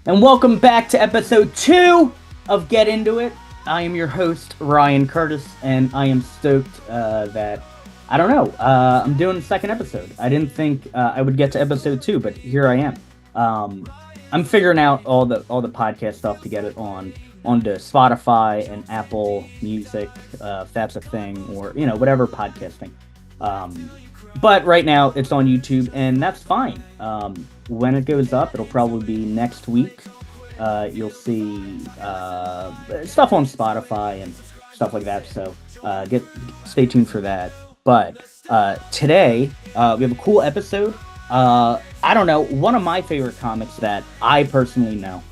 And welcome back to episode 2 of Get Into It. I am your host, Ryan Curtis, and I am stoked that, I don't know, I'm doing the second episode. I didn't think I would get to episode 2, but here I am. I'm figuring out all the podcast stuff to get it onto Spotify and Apple Music, if that's a thing, or, whatever podcasting. But right now it's on YouTube, and that's fine. When it goes up, it'll probably be next week. You'll see stuff on Spotify and stuff like that. So stay tuned for that. But today we have a cool episode. I don't know, one of my favorite comics that I personally know.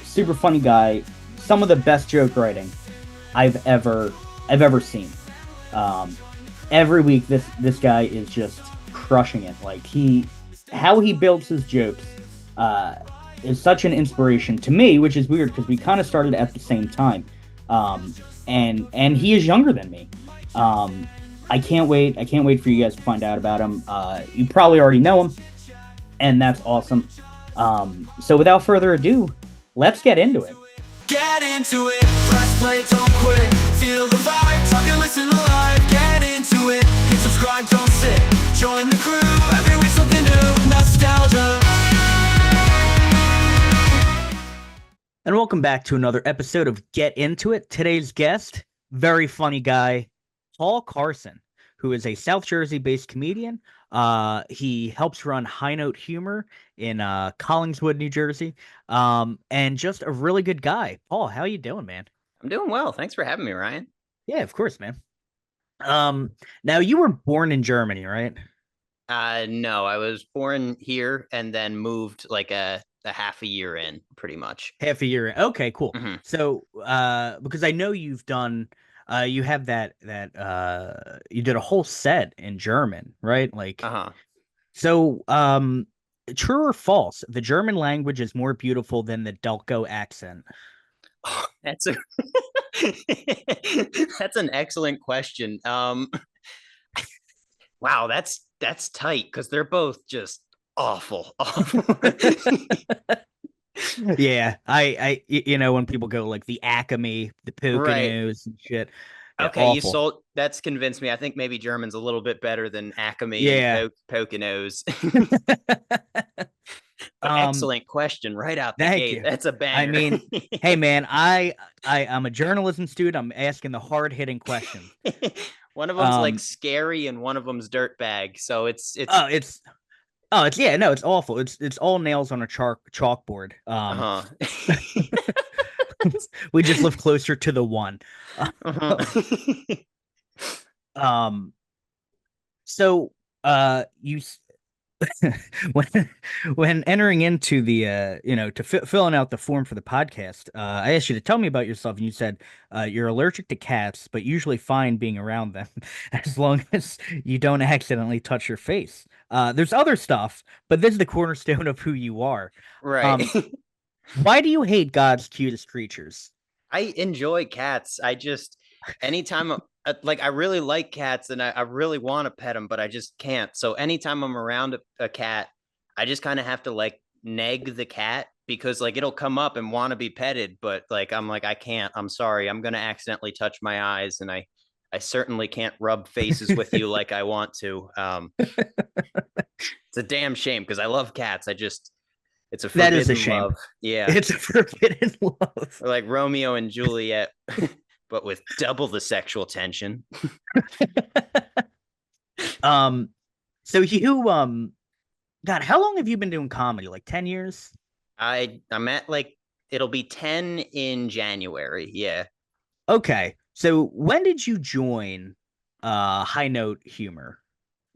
Super funny guy. Some of the best joke writing I've ever seen. Every week this guy is just crushing it. Like how he builds his jokes is such an inspiration to me, which is weird because we kind of started at the same time. And he is younger than me. I can't wait for you guys to find out about him. You probably already know him, and that's awesome. So without further ado, let's get into it. Get into it, press play, don't quit. Feel the vibe, talk and listen live. Get into it, hit subscribe, don't sit. Join the crew, every week something new. Nostalgia. And welcome back to another episode of Get Into It. Today's guest, very funny guy, Paul Carson, who is a South Jersey-based comedian. He helps run High Note Humor in Collingswood, New Jersey, and just a really good guy. Paul, how you doing, man? I'm doing well. Thanks for having me, Ryan. Yeah, of course, man. Now you were born in Germany, right? No, I was born here and then moved like a half a year in, pretty much. Half a year. Okay, cool. Mm-hmm. So, because I know you've done, you have that you did a whole set in German, right? Like, so, true or false? The German language is more beautiful than the Delco accent. Oh, that's an excellent question. Wow, that's tight because they're both just awful. Yeah, I when people go like the Acme, the Poconos and shit. Yeah, okay, awful. that's convinced me. I think maybe German's a little bit better than Acme and Poconos. Excellent question right out the gate. You. That's a banger. I mean, hey man, I'm a journalism student. I'm asking the hard-hitting questions. One of them's like scary and one of them's dirtbag. So it's awful. It's all nails on a chalkboard. We just live closer to the one. So you when entering into the filling out the form for the podcast, I asked you to tell me about yourself, and you said you're allergic to cats, but usually fine being around them as long as you don't accidentally touch your face. There's other stuff, but this is the cornerstone of who you are. Right. Why do you hate God's cutest creatures? I enjoy cats. Anytime I really like cats and I really want to pet them, but I just can't. So anytime I'm around a cat, I just kind of have to like nag the cat because like it'll come up and want to be petted, but like I'm like, I can't. I'm sorry. I'm gonna accidentally touch my eyes, and I certainly can't rub faces with you like I want to. It's a damn shame because I love cats. It's a forbidden that is a shame. Love. Yeah, it's a forbidden love. Or like Romeo and Juliet. But with double the sexual tension. So you God, how long have you been doing comedy? Like 10 years? I'm at like it'll be 10 in January. Yeah. Okay. So when did you join High Note Humor?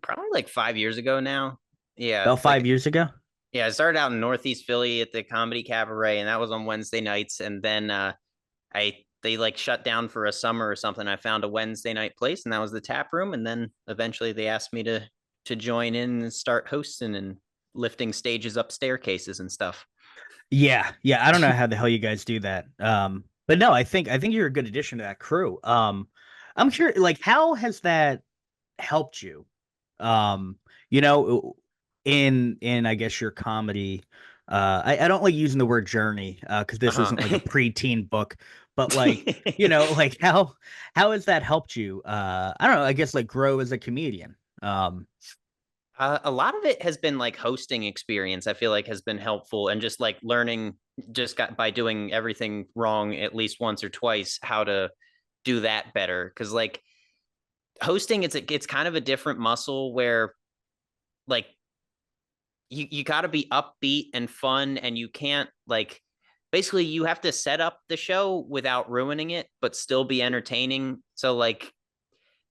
Probably like 5 years ago now. Yeah. About 5 years ago? Yeah, I started out in Northeast Philly at the Comedy Cabaret, and that was on Wednesday nights, and then they like shut down for a summer or something. I found a Wednesday night place, and that was the Tap Room. And then eventually they asked me to join in and start hosting and lifting stages up staircases and stuff. Yeah. I don't know how the hell you guys do that. But no, I think you're a good addition to that crew. I'm sure. Like, how has that helped you? In I guess your comedy I don't like using the word journey because this Uh-huh. isn't like a preteen book, but like, like how has that helped you? I don't know, I guess like grow as a comedian. Um, A lot of it has been like hosting experience. I feel like has been helpful, and just like learning, just got by doing everything wrong at least once or twice, how to do that better. Because like hosting, it's kind of a different muscle where like you got to be upbeat and fun, and you can't like basically you have to set up the show without ruining it, but still be entertaining. So like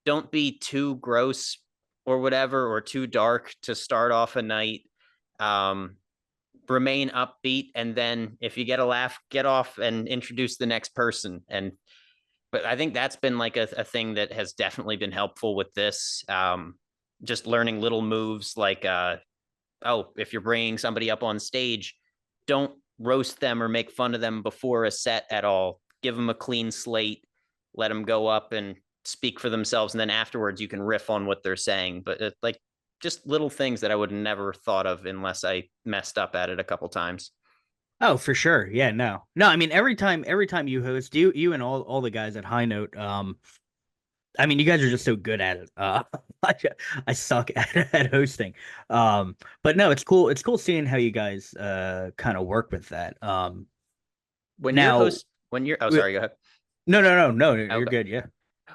don't be too gross or whatever, or too dark to start off a night. Um, Remain upbeat, and then if you get a laugh, get off and introduce the next person. And but I think that's been like a thing that has definitely been helpful with this. Just learning little moves like oh, if you're bringing somebody up on stage, don't roast them or make fun of them before a set at all. Give them a clean slate, let them go up and speak for themselves, and then afterwards you can riff on what they're saying. But like just little things that I would never thought of unless I messed up at it a couple times. oh, for sure. Yeah, no. I mean, every time you host, you and all the guys at High Note, I mean, you guys are just so good at it. I, I suck at hosting. But no, it's cool. It's cool seeing how you guys kind of work with that. When you're Now, host, when you're oh w- sorry, go ahead. no, you're Okay. good. Yeah.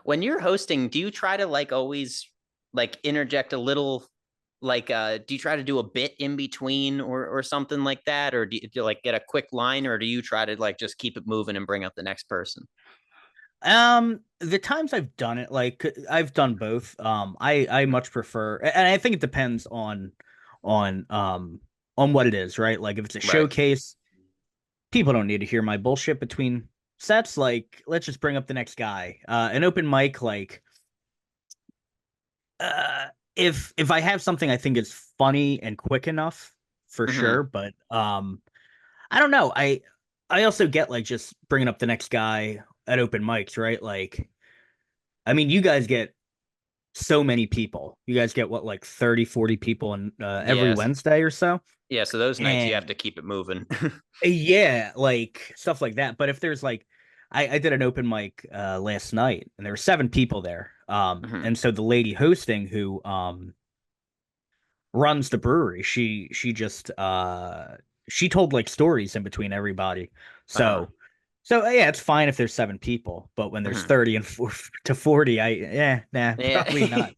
When you're hosting, do you try to like always like interject a little, like do you try to do a bit in between or something like that, or do you like get a quick line, or do you try to like just keep it moving and bring up the next person? The times I've done it, like I've done both. I much prefer, and I think it depends on on what it is, right? Like if it's a Right. showcase, people don't need to hear my bullshit between sets. Like, let's just bring up the next guy. An open mic, like, uh, if I have something I think is funny and quick enough, for Mm-hmm. sure. But I don't know. I also get like just bringing up the next guy at open mics, right? Like, I mean, you guys get so many people. You guys get what, like 30, 40 people in every Yes. Wednesday or so. Yeah. So those nights you have to And keep it moving. yeah, like stuff like that. But if there's like, I did an open mic last night and there were 7 people there. Hmm. And so the lady hosting who runs the brewery, she just she told like stories in between everybody. Uh-huh. So yeah, it's fine if there's 7 people, but when there's Hmm. 30 and to 40, nah, Yeah. probably not.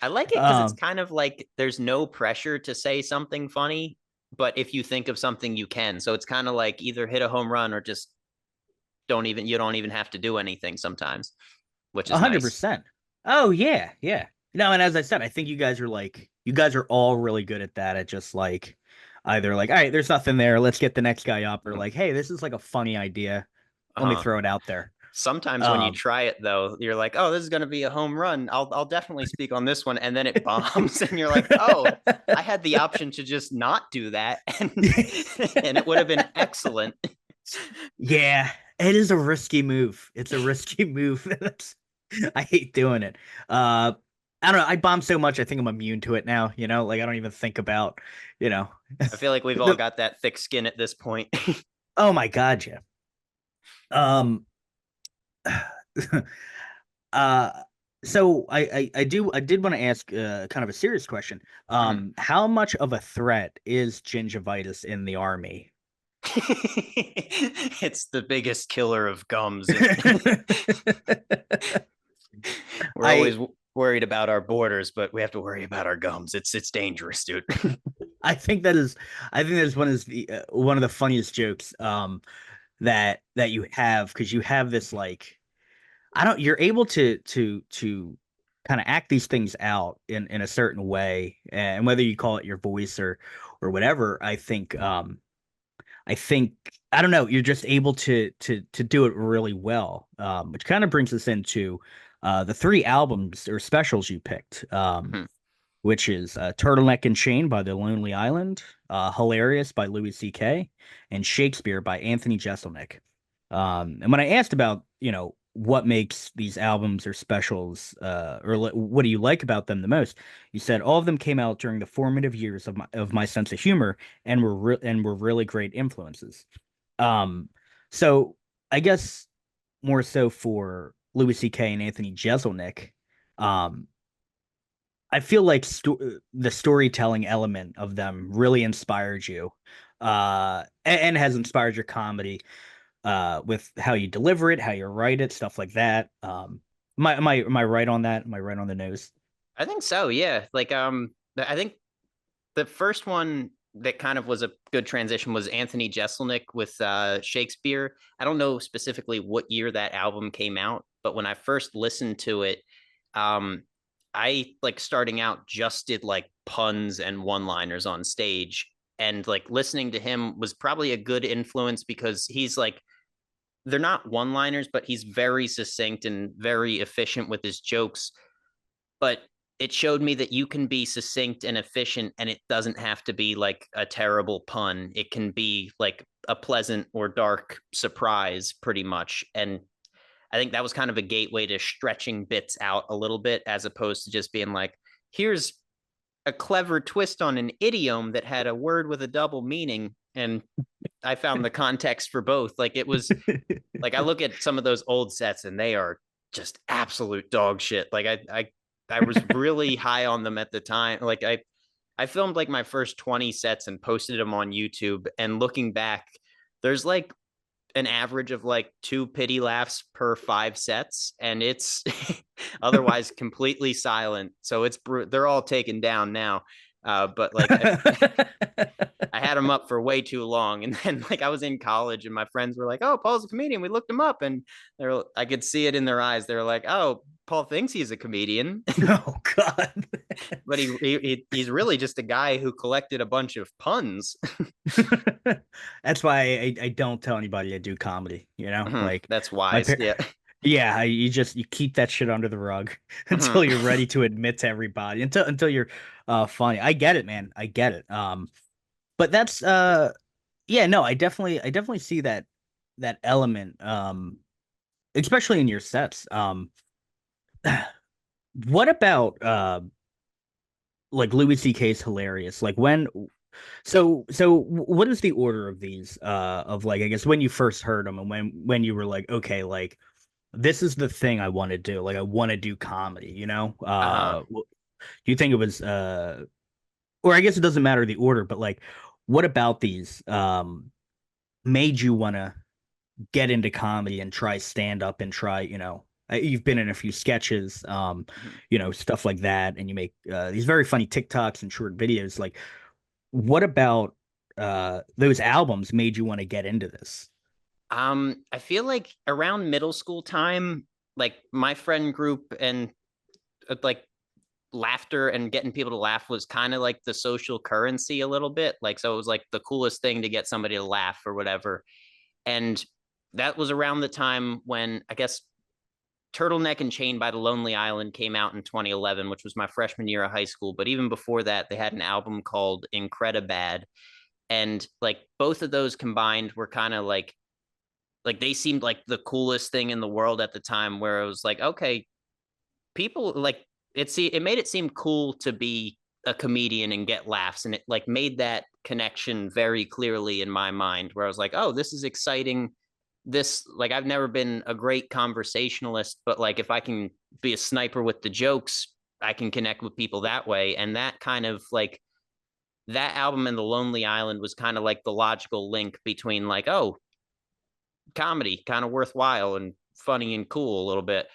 I like it because it's um kind of like there's no pressure to say something funny, but if you think of something, you can. So it's kind of like either hit a home run or just you don't even have to do anything sometimes, which is nice. 100%. Oh yeah, yeah. No, and as I said, I think you guys are all really good at that. At just like either like, all right, there's nothing there, let's get the next guy up, or like, hey, this is like a funny idea. Let me Uh-huh. throw it out there. Sometimes when you Um, try it though, you're like, "Oh, this is going to be a home run. I'll definitely speak on this one." And then it bombs and you're like, "Oh, I had the option to just not do that and it would have been excellent." yeah, it is a risky move. It's a risky move. I hate doing it. Uh, I don't know. I bomb so much. I think I'm immune to it now. Like I don't even think about, you know, I feel like we've all the, got that thick skin at this point. oh my God, yeah. Um, uh, so I did want to ask kind of a serious question. Mhm. How much of a threat is gingivitis in the army? It's the biggest killer of gums. We're always I worried about our borders, but we have to worry about our gums. It's dangerous, dude. I think that is one of the funniest jokes that you have, because you have this like, I don't you're able to kind of act these things out in a certain way, and whether you call it your voice or whatever. I think I don't know, you're just able to do it really well, which kind of brings us into the 3 albums or specials you picked, Mhm. which is Turtleneck and Chain by The Lonely Island, Hilarious by Louis C.K., and Shakespeare by Anthony Jeselnik. And when I asked about, what makes these albums or specials, what do you like about them the most? You said all of them came out during the formative years of my sense of humor and were really great influences. Um, so I guess more so for Louis C.K. and Anthony Jeselnik, um, I feel like the storytelling element of them really inspired you, and has inspired your comedy, with how you deliver it, how you write it, stuff like that. Am I right on that? Am I right on the nose? I think so, yeah. I think the first one that kind of was a good transition was Anthony Jeselnik with Shakespeare. I don't know specifically what year that album came out, but when I first listened to it, um, I like starting out just did like puns and one-liners on stage. And like listening to him was probably a good influence because he's like, they're not one-liners, but he's very succinct and very efficient with his jokes. But it showed me that you can be succinct and efficient and it doesn't have to be like a terrible pun. It can be like a pleasant or dark surprise pretty much. And I think that was kind of a gateway to stretching bits out a little bit as opposed to just being like, here's a clever twist on an idiom that had a word with a double meaning, and I found the context for both. Like it was like I look at some of those old sets and they are just absolute dog shit. I was really high on them at the time. I filmed like my first 20 sets and posted them on YouTube. And looking back, there's like an average of like 2 pity laughs per 5 sets, and it's otherwise completely silent. So they're all taken down now. But like I had him up for way too long, and then like I was in college, and my friends were like, "Oh, Paul's a comedian." We looked him up, and I could see it in their eyes. They were like, "Oh, Paul thinks he's a comedian, Oh God. but he's really just a guy who collected a bunch of puns." That's why I don't tell anybody I do comedy, like That's my wise. par Yeah. yeah, you keep that shit under the rug until Mhm. you're ready to admit to everybody, until you're funny. I get it, man. I get it. But that's yeah, no, I definitely see that element, especially in your sets. What about like Louis C.K.'s hilarious? Like what is the order of these, of like, I guess, when you first heard them and when you were like, okay, like this is the thing I want to do. Like I want to do comedy, Uh-huh. do you think it was, or I guess it doesn't matter the order, but like what about these made you want to get into comedy and try stand up and try, you've been in a few sketches, Mhm. stuff like that, and you make these very funny TikToks and short videos. Like, what about those albums made you want to get into this? I feel like around middle school time, like my friend group and like laughter and getting people to laugh was kind of like the social currency a little bit. Like, so it was like the coolest thing to get somebody to laugh or whatever. And that was around the time when I guess Turtleneck and Chain by the Lonely Island came out in 2011, which was my freshman year of high school. But even before that, they had an album called Incredibad. And like both of those combined were kind of like they seemed like the coolest thing in the world at the time, where it was like, okay, people like it made it seem cool to be a comedian and get laughs, and it like made that connection very clearly in my mind, where I was like, oh, this is exciting. This like I've never been a great conversationalist, but like if I can be a sniper with the jokes, I can connect with people that way. And that kind of like that album and The Lonely Island was kind of like the logical link between like, oh, comedy kind of worthwhile and funny and cool a little bit.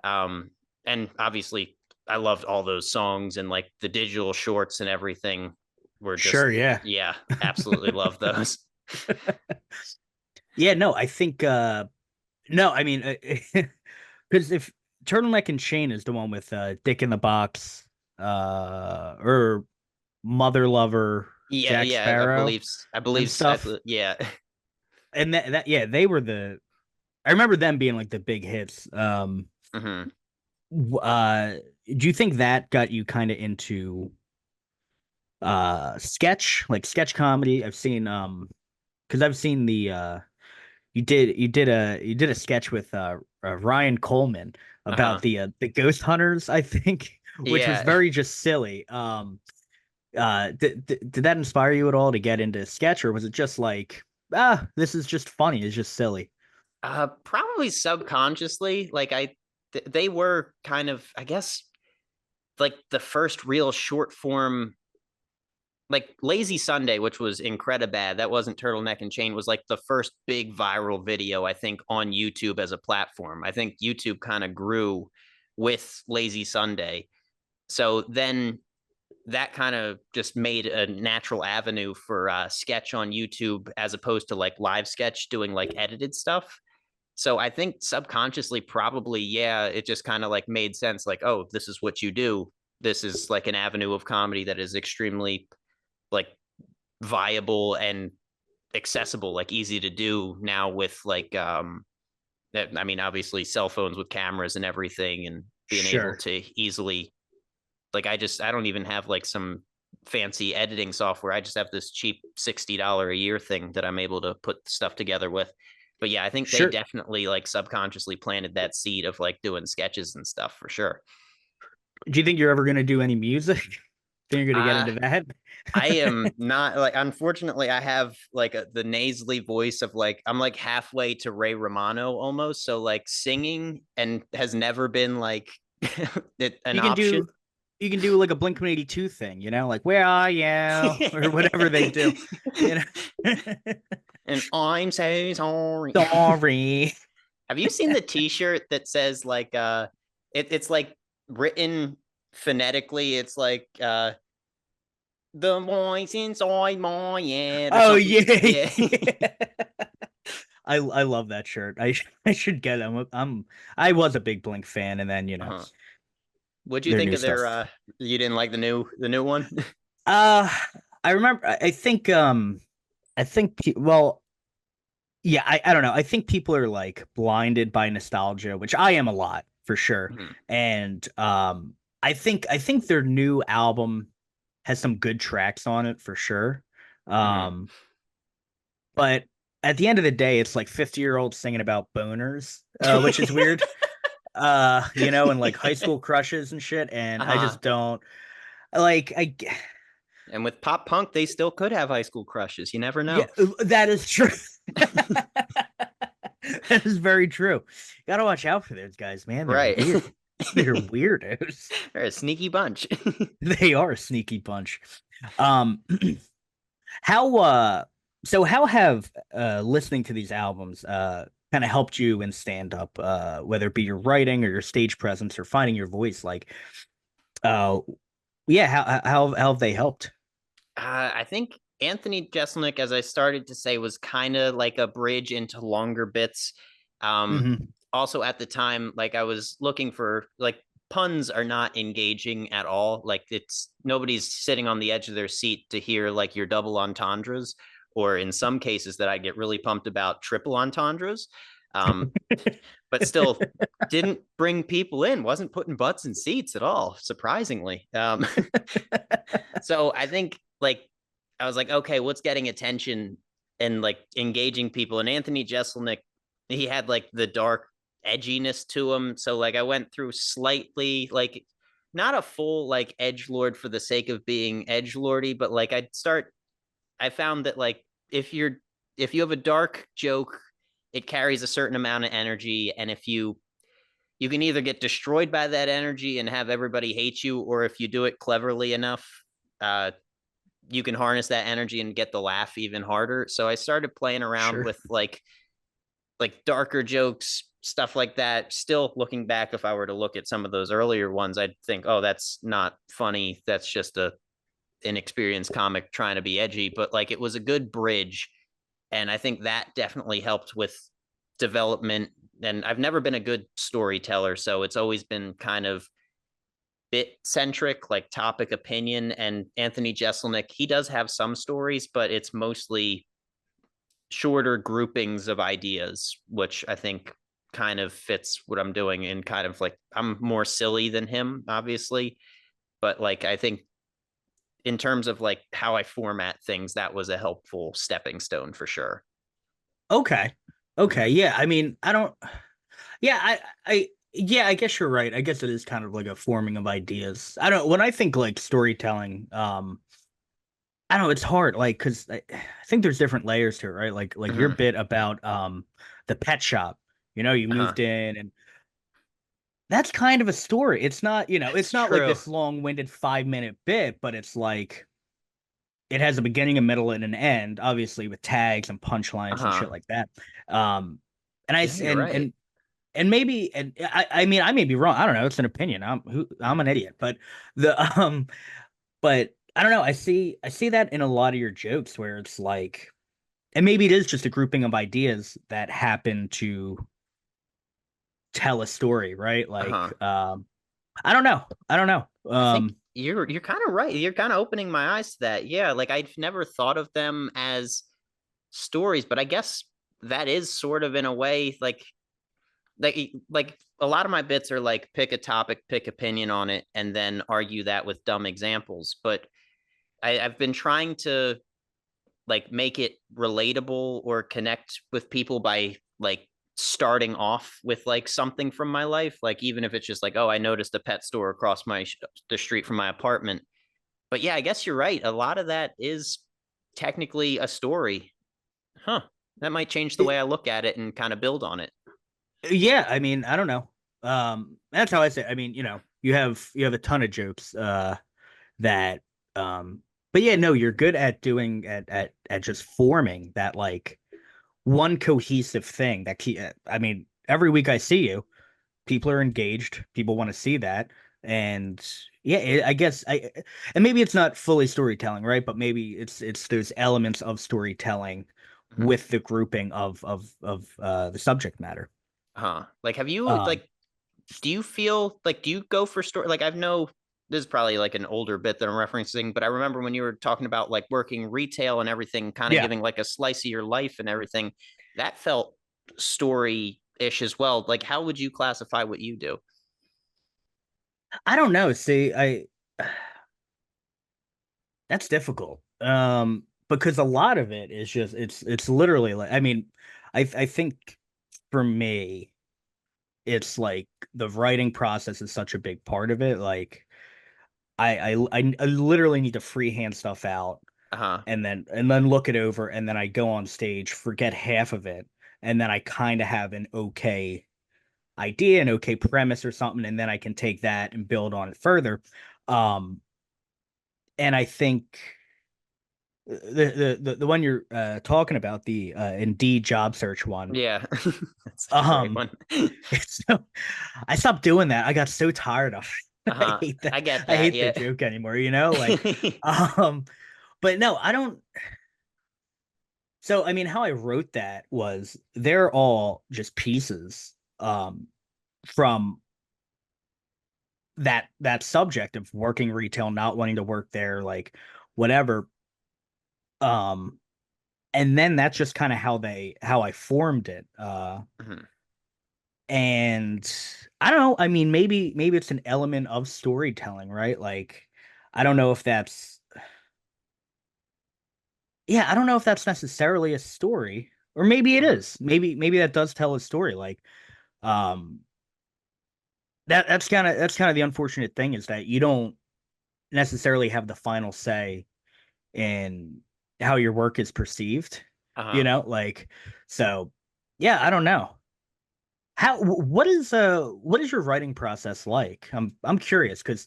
um and obviously I loved all those songs, and like the digital shorts and everything were just, Sure, yeah. yeah, absolutely love those. Yeah, no, I think no, I mean, because if Turtleneck and Chain is the one with Dick in the Box, or Mother Lover, Yeah, Jack yeah, I Sparrow, believe I and believe stuff. yeah. And yeah, they were I remember them being like the big hits. Hmm. Do you think that got you kind of into sketch comedy? I've seen, because I've seen the you did a sketch with Ryan Coleman about Uh-huh. the ghost hunters, I think, which was Yeah. very just silly. Did that inspire you at all to get into sketch, or was it just like, this is just funny, it's just silly? Probably subconsciously. They were kind of, I guess, like the first real short form, like Lazy Sunday, which was Incredibad. That wasn't Turtleneck and Chain. Was like the first big viral video, I think, on YouTube as a platform. I think YouTube kind of grew with Lazy Sunday. So then that kind of just made a natural avenue for sketch on YouTube as opposed to like live sketch doing like edited stuff. So I think subconsciously, probably, yeah, it just kind of like made sense. Like, oh, this is what you do. This is like an avenue of comedy that is extremely like viable and accessible, like easy to do now with like I mean, obviously cell phones with cameras and everything, and being able Sure. to easily like I don't even have like some fancy editing software. I just have this cheap $60 a year thing that I'm able to put stuff together with. But yeah, I think they Sure. definitely like subconsciously planted that seed of like doing sketches and stuff for sure. Do you think you're ever gonna do any music? Think you're gonna get Uh into that? I am not like, unfortunately I have like the nasally voice of like I'm like halfway to Ray Romano almost, so like singing and has never been like an You can option. do you can do like a Blink-182 thing, like where are you or whatever they do, you know. And I'm so sorry. Sorry. Have you seen the T-shirt that says like it's like written phonetically? It's like the voice inside my head or Oh something. yeah, Yeah. yeah. I love that shirt. I should get them. I was a big Blink fan, and then Uh-huh. What'd you their think new of their stuff. you didn't like the new one? Uh, I remember. I think. Well, yeah. I don't know. I think people are like blinded by nostalgia, which I am a lot for sure. Mhm. And I think their new album has some good tracks on it for sure. Mhm. Um, but at the end of the day, it's like 50-year-olds singing about boners, which is weird. And like high school crushes and shit. And I Uh-huh. just don't like. And with pop punk, they still could have high school crushes. You never Yeah, know. that is true. That is very true. Gotta watch out for those guys, man. They're Right. weird. They're weirdos. They're a sneaky bunch. They are a sneaky bunch. Um, how so how have listening to these albums kind of helped you in stand up, whether it be your writing or your stage presence or finding your voice? Like, uh, yeah, how have they helped? I think Anthony Jeselnik, as I started to say, was kind of like a bridge into longer bits. Um, Hmm. Also at the time, like I was looking for like puns are not engaging at all. Like it's nobody's sitting on the edge of their seat to hear like your double entendres, or in some cases that I get really pumped about triple entendres. Um, but still didn't bring people in, wasn't putting butts in seats at all, surprisingly. So I think like I was like, okay, what's getting attention and like engaging people? And Anthony Jeselnik, he had like the dark edginess to him. So like I went through slightly like not a full like edge lord for the sake of being edge lordy, but like I found that like if you have a dark joke, it carries a certain amount of energy, and if you can either get destroyed by that energy and have everybody hate you, or if you do it cleverly enough, uh, you can harness that energy and get the laugh even harder. So I started playing around Sure. with like darker jokes, stuff like that. Still looking back, if I were to look at some of those earlier ones, I'd think, oh, that's not funny. That's just a inexperienced comic trying to be edgy. But like it was a good bridge. And I think that definitely helped with development. And I've never been a good storyteller, so it's always been kind of bit centric, like topic opinion. And Anthony Jeselnik, he does have some stories, but it's mostly shorter groupings of ideas, which I think kind of fits what I'm doing. And kind of like I'm more silly than him, obviously. But like I think in terms of like how I format things, that was a helpful stepping stone for sure. Okay. Okay. Mhm. Yeah. I mean, I don't. Yeah, yeah, I guess you're right. I guess it is kind of like a forming of ideas. I don't, when I think like storytelling, I don't know, it's hard, like, because I think there's different layers to it, right? Like your Hmm. bit about the pet shop, you Uh-huh. moved in, and that's kind of a story. It's not, That's it's not like true. this long-winded 5-minute bit, but it's like it has a beginning, a middle, and an end, obviously with tags and punchlines and Uh-huh. shit like that. Um, and I Yeah, s- you're right. and maybe, and I mean, I may be wrong. I don't know. It's an opinion. I'm an idiot, but the but I don't know. I see that in a lot of your jokes where it's like, and maybe it is just a grouping of ideas that happen to tell a story, right? Uh-huh. Like, I don't know. I don't know. I think you're kind of right. You're kind of opening my eyes to that. Yeah, like I've never thought of them as stories, but I guess that is sort of in a way like a lot of my bits are like pick a topic, pick opinion on it, and then argue that with dumb examples. But I've been trying to like make it relatable or connect with people by like starting off with like something from my life, like even if it's just like, oh, I noticed a pet store across the street from my apartment. But yeah, I guess you're right, a lot of that is technically a story. Huh. That might change the way I look at it and kind of build on it. Yeah, I mean, I don't know. That's how I say. I mean, you have a ton of jokes that but yeah, no, you're good at doing at just forming that like one cohesive thing I mean, every week I see you, people are engaged, people want to see that. And yeah, I guess I and maybe it's not fully storytelling, right? But maybe it's those elements of storytelling Mhm. with the grouping of the subject matter. Huh. Like, have you Um like do you feel like do you go for story like I've know this is probably like an older bit that I'm referencing, but I remember when you were talking about like working retail and everything, kind of yeah. giving like a slice of your life and everything, that felt story-ish as well. Like, how would you classify what you do? I don't know. See, I that's difficult. Because a lot of it is just it's literally like, I mean, I think for me, it's like the writing process is such a big part of it. Like I literally need to freehand stuff out Uh-huh. and then look it over, and then I go on stage, forget half of it, and then I kind of have an okay idea, an okay premise or something, and then I can take that and build on it further. Um, and I think the one you're talking about, the Indeed job search one. Yeah. That's such a great Um, one. it's so, I stopped doing that. I got so tired of it. I Uh-huh. hate that. I get I that. hate the Yeah. joke anymore. Like, um, but no, I don't. So I mean, how I wrote that was they're all just pieces from that subject of working retail, not wanting to work there, like whatever. Um, and then that's just kind of how I formed it. Mhm. And I don't know. I mean, maybe it's an element of storytelling, right? Like, I don't know if that's yeah, I don't know if that's necessarily a story, or maybe it Mhm. is. Maybe that does tell a story. Like, um, that's kind of the unfortunate thing, is that you don't necessarily have the final say in how your work is perceived. Uh-huh. Like, so yeah, I don't know. What is your writing process like? I'm curious because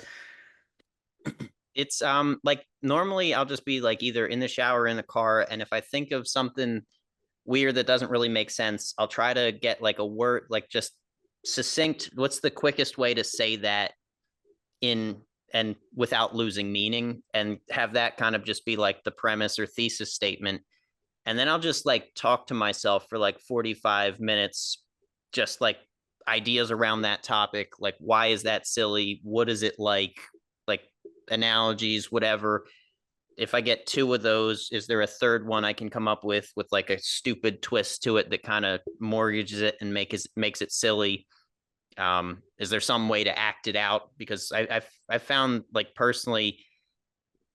It's like normally I'll just be like either in the shower or in the car, and if I think of something weird that doesn't really make sense, I'll try to get like a word, like just succinct. What's the quickest way to say that in and without losing meaning, and have that kind of just be like the premise or thesis statement. And then I'll just like talk to myself for like 45 minutes, just like ideas around that topic. Like, why is that silly? What is it like analogies, whatever. If I get two of those, is there a third one I can come up with like a stupid twist to it that kind of mortgages it and makes it silly? Is there some way to act it out? Because I've found like personally,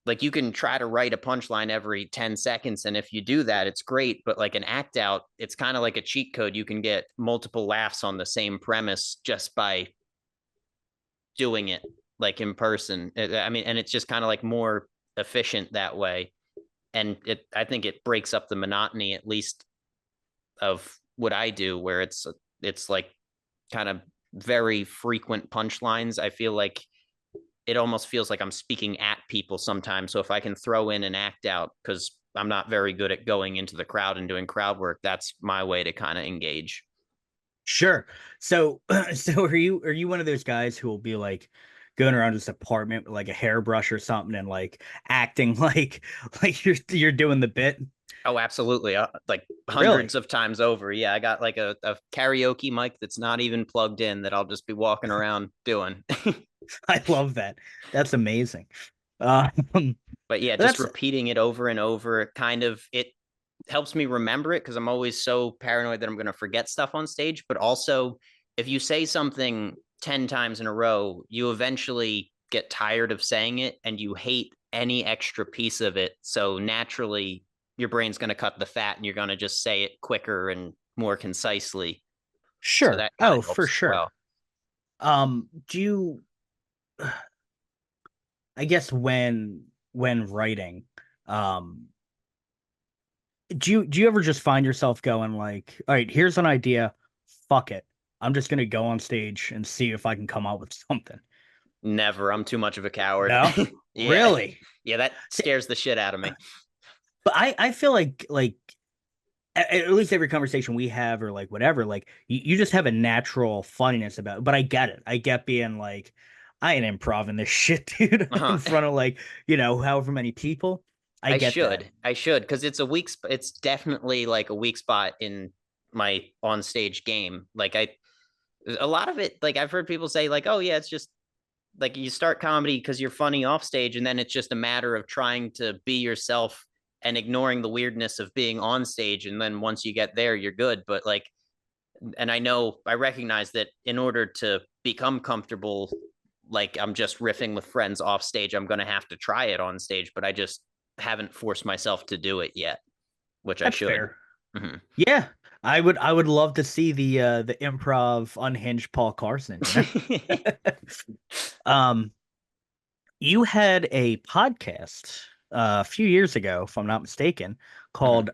like you can try to write a punchline every 10 seconds, and if you do that it's great, but like an act out, it's kind of like a cheat code. You can get multiple laughs on the same premise just by doing it like in person. I mean, and it's just kind of like more efficient that way. And I think it breaks up the monotony, at least of what I do, where it's like kind of very frequent punchlines. I feel like it almost feels like I'm speaking at people sometimes. So if I can throw in an act out, because I'm not very good at going into the crowd and doing crowd work, that's my way to kind of engage. Sure. So, so are you one of those guys who will be like going around this apartment with like a hairbrush or something and like acting like you're doing the bit? Oh, absolutely. Like Really? hundreds of times over. Yeah, I got like a karaoke mic that's not even plugged in that I'll just be walking around doing. I love that. That's amazing. Um, But yeah, just that's repeating it over and over kind of it helps me remember it, because I'm always so paranoid that I'm going to forget stuff on stage. But also, if you say something 10 times in a row, you eventually get tired of saying it and you hate any extra piece of it. So naturally, your brain's going to cut the fat and you're going to just say it quicker and more concisely. So sure. that kind of Oh, for helps as sure. well. Do you, I guess when writing, um, do you ever just find yourself going like, all right, here's an idea, fuck it. I'm just gonna go on stage and see if I can come up with something. Never. I'm too much of a coward. No? Yeah. Really? Yeah, that See, scares the shit out of me. but I feel like at least every conversation we have or like whatever, like you just have a natural funniness about it. But I get it. I get being like, I ain't improv this shit, dude, in Uh-huh. front of like, however many people. I I get that. should. I should, because it's a weak. It's definitely like a weak spot in my on stage game. Like a lot of it. Like I've heard people say, like, "Oh yeah, it's just like you start comedy because you're funny off stage, and then it's just a matter of trying to be yourself and ignoring the weirdness of being on stage. And then once you get there, you're good." But like, and I recognize that in order to become comfortable, like I'm just riffing with friends off stage, I'm going to have to try it on stage, but I just haven't forced myself to do it yet, which I That's should. fair. Mhm. Yeah. I would love to see the improv unhinged Paul Carson, you know? Um, you had a podcast a few years ago, if I'm not mistaken, Mhm. called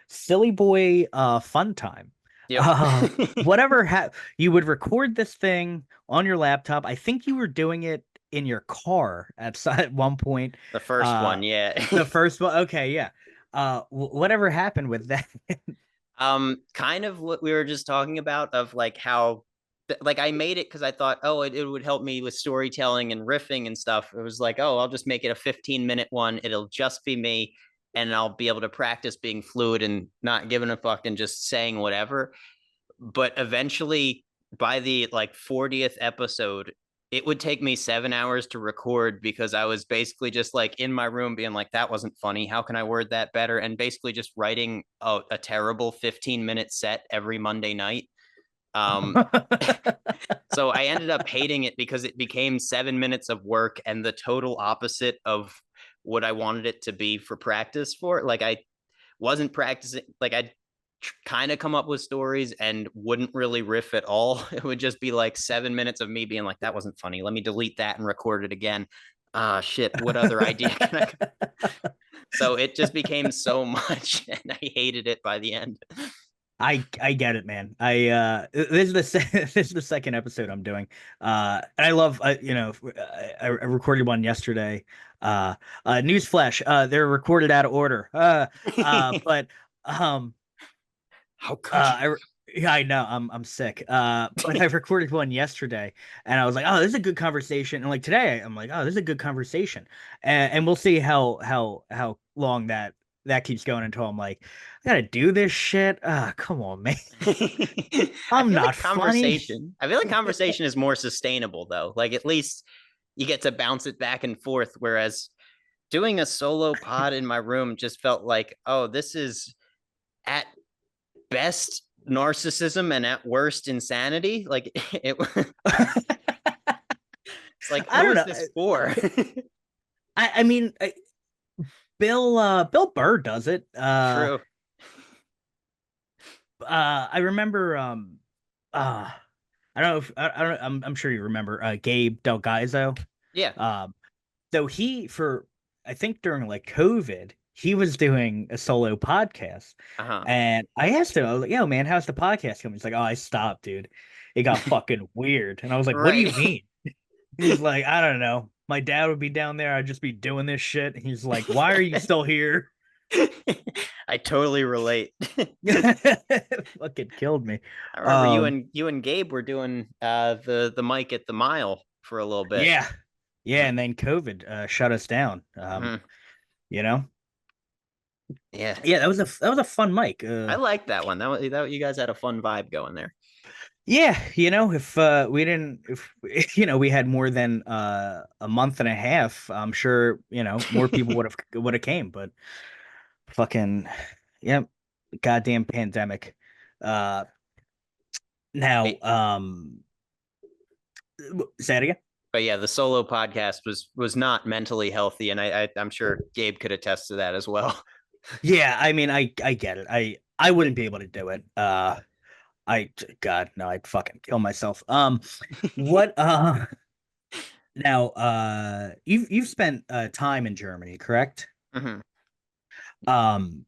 Silly Boy Fun Time. Yep. Uh whatever you would record this thing on your laptop. I think you were doing it in your car at one point. The first Uh one, yeah. the first one, okay, yeah. Whatever happened with that? Kind of what we were just talking about, of like how like I made it because I thought, oh, it would help me with storytelling and riffing and stuff. It was like, oh, I'll just make it a 15-minute one. It'll just be me, and I'll be able to practice being fluid and not giving a fuck and just saying whatever. But eventually, by the like 40th episode, it would take me 7 hours to record, because I was basically just like in my room being like, that wasn't funny. How can I word that better? And basically just writing a terrible 15-minute set every Monday night. Um, so I ended up hating it because it became 7 minutes of work and the total opposite of what I wanted it to be for practice for. Like I wasn't practicing, like I kind of come up with stories and wouldn't really riff at all. It would just be like 7 minutes of me being like, that wasn't funny. Let me delete that and record it again. Ah, shit. What other idea can I? So it just became so much, and I hated it by the end. I get it, man. This is this is the second episode I'm doing. And I love I recorded one yesterday. Newsflash, they're recorded out of order. But um How could you? yeah, I know. I'm sick. But I recorded one yesterday, and I was like, "Oh, this is a good conversation." And like today, I'm like, "Oh, this is a good conversation," and we'll see how long that keeps going until I'm like, "I gotta do this shit." Ah, come on, man. I I'm feel not like funny. conversation. I feel like conversation is more sustainable though. Like at least you get to bounce it back and forth. Whereas doing a solo pod in my room just felt like, oh, this is at best narcissism and at worst insanity. Like it, it's like, I who don't is know. this for? I mean, Bill Burr does it. True. I remember uh I don't know if I don't I'm sure you remember Gabe Del Gaizo. Yeah. Um so he for I think during like COVID, he was doing a solo podcast. Uh-huh. And I asked him, I was like, yo man, how's the podcast coming? He's like, oh, I stopped, dude. It got fucking weird. And I was like, what do you Right. mean? He's like, I don't know. My dad would be down there, I'd just be doing this shit. He's like, why are you still here? I totally relate. Fucking killed me. I remember you and Gabe were doing the mic at the mile for a little bit. Yeah. Yeah, and then COVID shut us down. Mhm. You know? Yeah. Yeah, that was a fun mic. I like that one. That you guys had a fun vibe going there. Yeah, if we didn't if we had more than a month and a half, I'm sure, more people would have came, but fucking yeah, goddamn pandemic. Uh now Hey, say it again. but yeah, the solo podcast was not mentally healthy, and I'm sure Gabe could attest to that as well. Yeah, I mean, I get it. I wouldn't be able to do it. God, no, I'd fucking kill myself. What now you've spent time in Germany, correct? Mhm. Um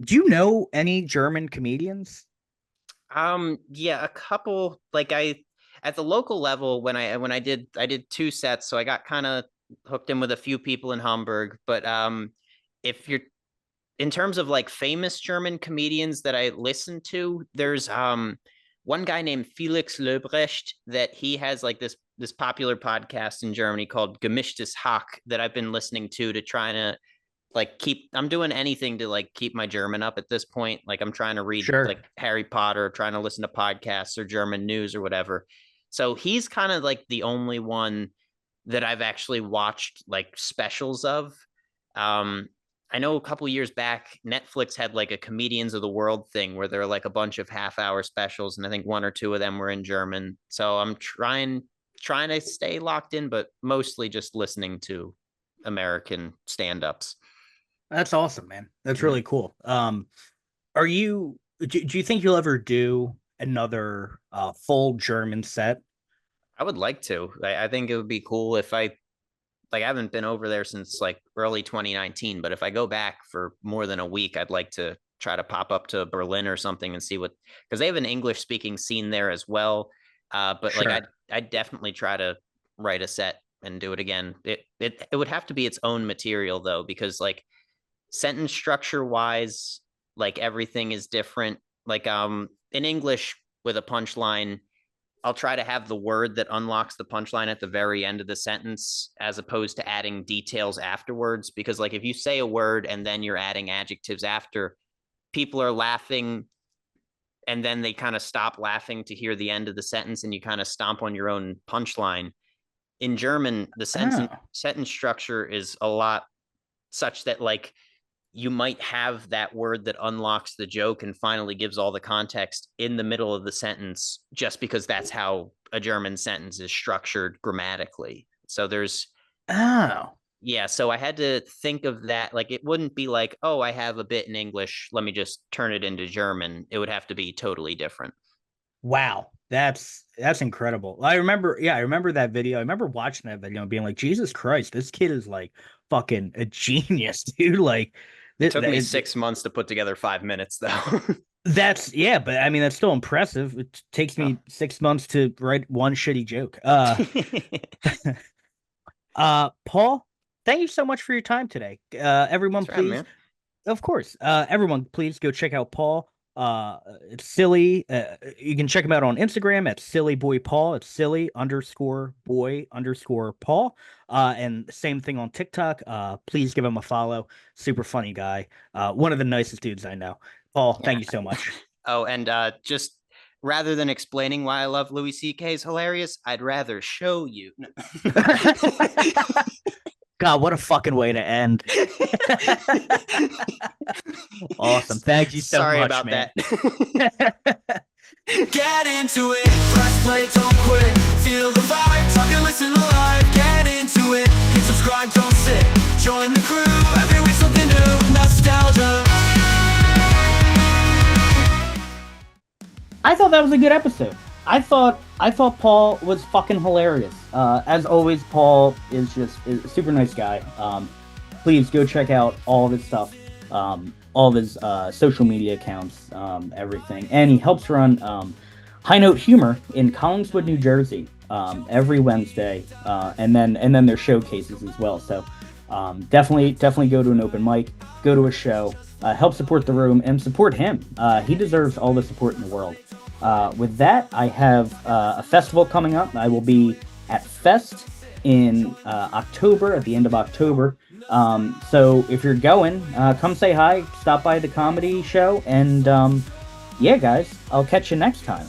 do you know any German comedians? Yeah, a couple like I at the local level when I did two sets, so I got kind of hooked in with a few people in Hamburg, but if you're in terms of like famous German comedians that I listen to, there's one guy named Felix Lobrecht that he has like this popular podcast in Germany called Gemischtes Hack that I've been listening to try to like I'm doing anything to like keep my German up at this point. Like I'm trying to read Sure. like Harry Potter, trying to listen to podcasts or German news or whatever. So he's kind of like the only one that I've actually watched like specials of. Um, I know a couple years back, Netflix had like a Comedians of the World thing where there are like a bunch of half-hour specials, and I think one or two of them were in German. So I'm trying to stay locked in, but mostly just listening to American stand-ups. That's awesome, man. That's Mhm. really cool. Do you think you'll ever do another full German set? I would like to. I think it would be cool if I haven't been over there since like early 2019, but if I go back for more than a week, I'd like to try to pop up to Berlin or something and see what because they have an English speaking scene there as well. But like Sure. I'd definitely try to write a set and do it again. It would have to be its own material though, because like sentence structure wise, like everything is different. Like in English with a punchline, I'll try to have the word that unlocks the punchline at the very end of the sentence as opposed to adding details afterwards. Because, like, if you say a word and then you're adding adjectives after, people are laughing and then they kind of stop laughing to hear the end of the sentence and you kind of stomp on your own punchline. In German, the Oh. sentence structure is a lot such that, like, you might have that word that unlocks the joke and finally gives all the context in the middle of the sentence just because that's how a German sentence is structured grammatically. So there's Oh. yeah, so I had to think of that. Like it wouldn't be like, oh, I have a bit in English, let me just turn it into German. It would have to be totally different. Wow. That's incredible. I remember that video. I remember watching that video and being like, Jesus Christ, this kid is like fucking a genius, dude. Like It th took me th- 6 months to put together 5 minutes though. that's yeah, but I mean that's still impressive. It takes Oh. me 6 months to write one shitty joke. Paul, thank you so much for your time today. Everyone, Thanks for having me, please, man. of course, everyone, please go check out Paul. It's silly. You can check him out on Instagram at silly boy Paul. It's silly underscore boy underscore Paul. And same thing on TikTok. Please give him a follow. Super funny guy. One of the nicest dudes I know. Paul, Yeah. thank you so much. Oh, and just rather than explaining why I love Louis C.K.'s hilarious, I'd rather show you. God, what a fucking way to end. Awesome. Thank you so Sorry much, about man. that. Get into it, press play, don't quit. Feel the vibe, talk and listen live. Get into it, hit subscribe, don't sit. Join the crew, every week something new, nostalgia. I thought that was a good episode. I thought Paul was fucking hilarious. As always, Paul is a super nice guy. Please go check out all of his stuff, all of his social media accounts, everything. And he helps run High Note Humor in Collingswood, New Jersey, every Wednesday, and then their showcases as well. So definitely go to an open mic, go to a show, help support the room, and support him. He deserves all the support in the world. With that, I have a festival coming up. I will be at Fest in October, at the end of October. So if you're going, come say hi, stop by the comedy show, and yeah, guys, I'll catch you next time.